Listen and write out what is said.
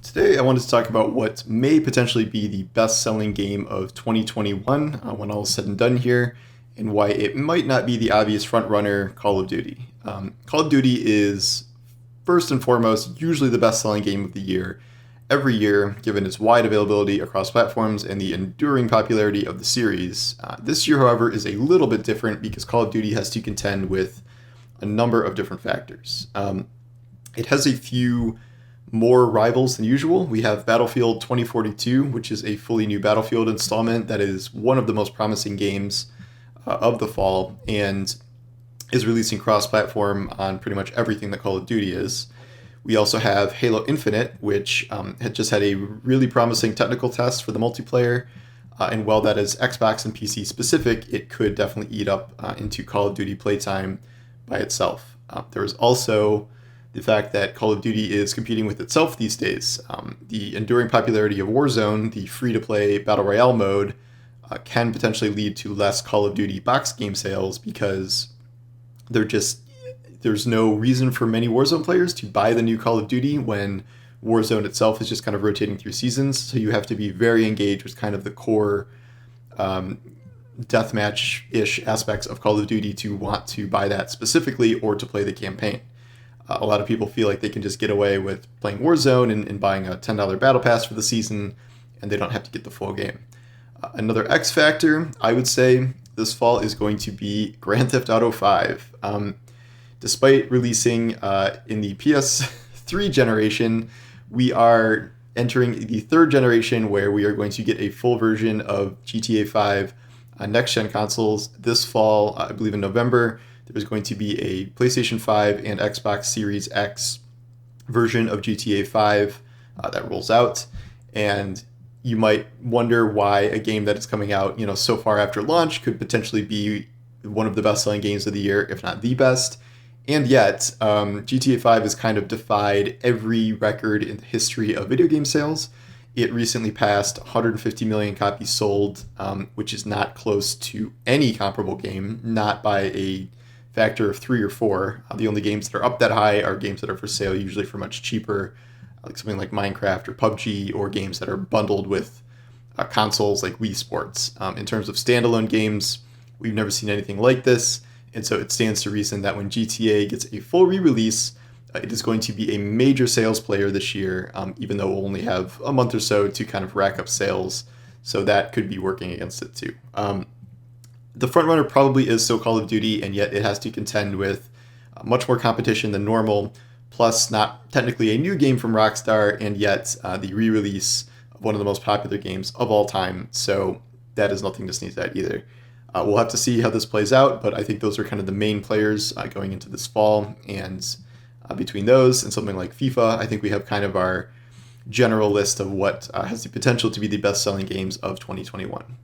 Today, I wanted to talk about what may potentially be the best-selling game of 2021 when all is said and done here, and why it might not be the obvious front-runner Call of Duty. Call of Duty is, first and foremost, usually the best-selling game of the year every year, given its wide availability across platforms and the enduring popularity of the series. This year, however, is a little bit different because Call of Duty has to contend with a number of different factors. It has a few more rivals than usual. We have Battlefield 2042, which is a fully new Battlefield installment that is one of the most promising games of the fall and is releasing cross-platform on pretty much everything that Call of Duty is. We also have Halo Infinite, which had just had a really promising technical test for the multiplayer. And while that is Xbox and PC specific, it could definitely eat up into Call of Duty playtime by itself. There is also the fact that Call of Duty is competing with itself these days. The enduring popularity of Warzone, the free-to-play Battle Royale mode, can potentially lead to less Call of Duty box game sales because there's no reason for many Warzone players to buy the new Call of Duty when Warzone itself is just kind of rotating through seasons. So you have to be very engaged with kind of the core deathmatch-ish aspects of Call of Duty to want to buy that specifically or to play the campaign. A lot of people feel like they can just get away with playing Warzone and buying a $10 battle pass for the season, and they don't have to get the full game. Another X factor, I would say, this fall is going to be Grand Theft Auto 5. Despite releasing in the PS3 generation, we are entering the third generation where we are going to get a full version of GTA 5 next-gen consoles this fall, I believe in November. There's going to be a PlayStation 5 and Xbox Series X version of GTA 5 that rolls out. And you might wonder why a game that is coming out, so far after launch could potentially be one of the best-selling games of the year, if not the best. And yet, GTA 5 has kind of defied every record in the history of video game sales. It recently passed 150 million copies sold, which is not close to any comparable game, not by a factor of 3 or 4. The only games that are up that high are games that are for sale, usually for much cheaper, like something like Minecraft or PUBG, or games that are bundled with consoles like Wii Sports. In terms of standalone games, we've never seen anything like this, and so it stands to reason that when GTA gets a full re-release, it is going to be a major sales player this year, even though we'll only have a month or so to kind of rack up sales, so that could be working against it too. The frontrunner probably is still Call of Duty, and yet it has to contend with much more competition than normal, plus not technically a new game from Rockstar, and yet the re-release of one of the most popular games of all time, so that is nothing to sneeze at either. We'll have to see how this plays out, but I think those are kind of the main players going into this fall, and between those and something like FIFA, I think we have kind of our general list of what has the potential to be the best-selling games of 2021.